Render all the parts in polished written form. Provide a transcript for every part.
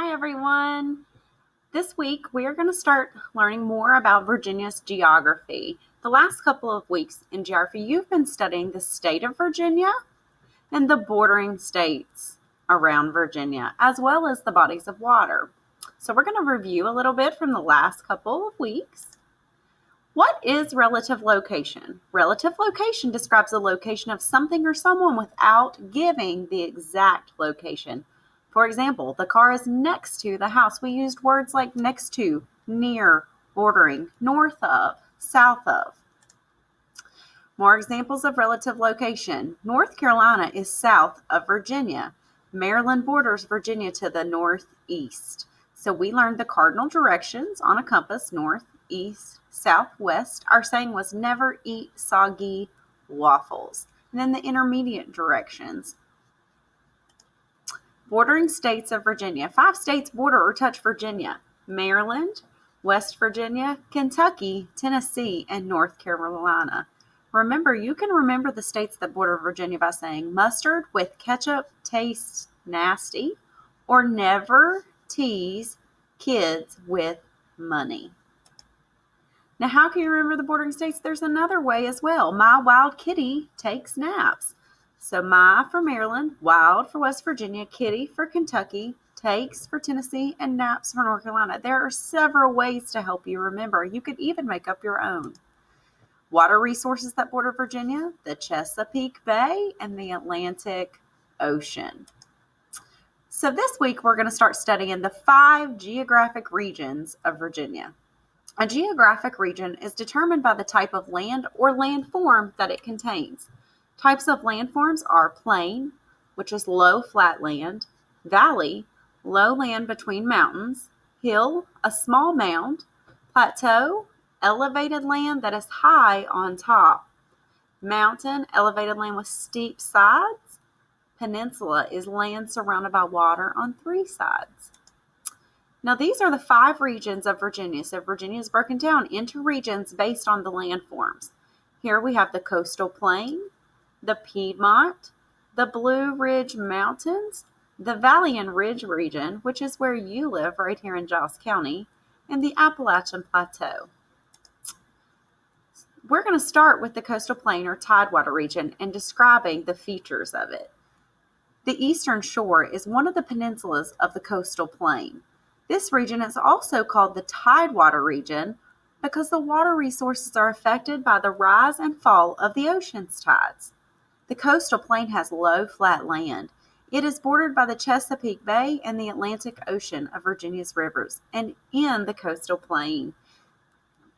Hi, everyone. This week, we are going to start learning more about Virginia's geography. The last couple of weeks in geography, you've been studying the state of Virginia and the bordering states around Virginia, as well as the bodies of water. So we're going to review a little bit from the last couple of weeks. What is relative location? Relative location describes the location of something or someone without giving the exact location. For example, the car is next to the house. We used words like next to, near, bordering, north of, south of. More examples of relative location. North Carolina is south of Virginia. Maryland borders Virginia to the northeast. So we learned the cardinal directions on a compass, north, east, southwest. Our saying was never eat soggy waffles. And then the intermediate directions. Bordering states of Virginia. 5 states border or touch Virginia: Maryland, West Virginia, Kentucky, Tennessee, and North Carolina. Remember, you can remember the states that border Virginia by saying mustard with ketchup tastes nasty, or never tease kids with money. Now, how can you remember the bordering states? There's another way as well. My wild kitty takes naps. So my for Maryland, wild for West Virginia, kitty for Kentucky, takes for Tennessee, and naps for North Carolina. There are several ways to help you remember. You could even make up your own. Water resources that border Virginia: the Chesapeake Bay and the Atlantic Ocean. So this week we're going to start studying the 5 geographic regions of Virginia. A geographic region is determined by the type of land or landform that it contains. Types of landforms are plain, which is low, flat land; valley, low land between mountains; hill, a small mound; plateau, elevated land that is high on top; mountain, elevated land with steep sides; peninsula is land surrounded by water on 3 sides. Now, these are the 5 regions of Virginia. So Virginia is broken down into regions based on the landforms. Here we have the coastal plain, the Piedmont, the Blue Ridge Mountains, the Valley and Ridge region, which is where you live right here in Giles County, and the Appalachian Plateau. We're going to start with the coastal plain or tidewater region and describing the features of it. The eastern shore is one of the peninsulas of the coastal plain. This region is also called the tidewater region because the water resources are affected by the rise and fall of the ocean's tides. The coastal plain has low, flat land. It is bordered by the Chesapeake Bay and the Atlantic Ocean of Virginia's rivers, and in the coastal plain.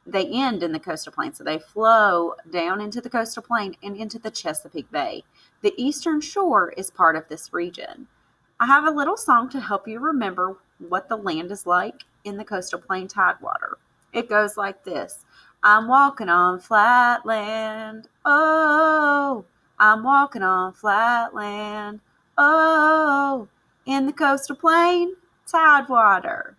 They end in the coastal plain, so they flow down into the coastal plain and into the Chesapeake Bay. The eastern shore is part of this region. I have a little song to help you remember what the land is like in the coastal plain tidewater. It goes like this: I'm walking on flat land, oh, I'm walking on flat land, oh, in the coastal plain tidewater.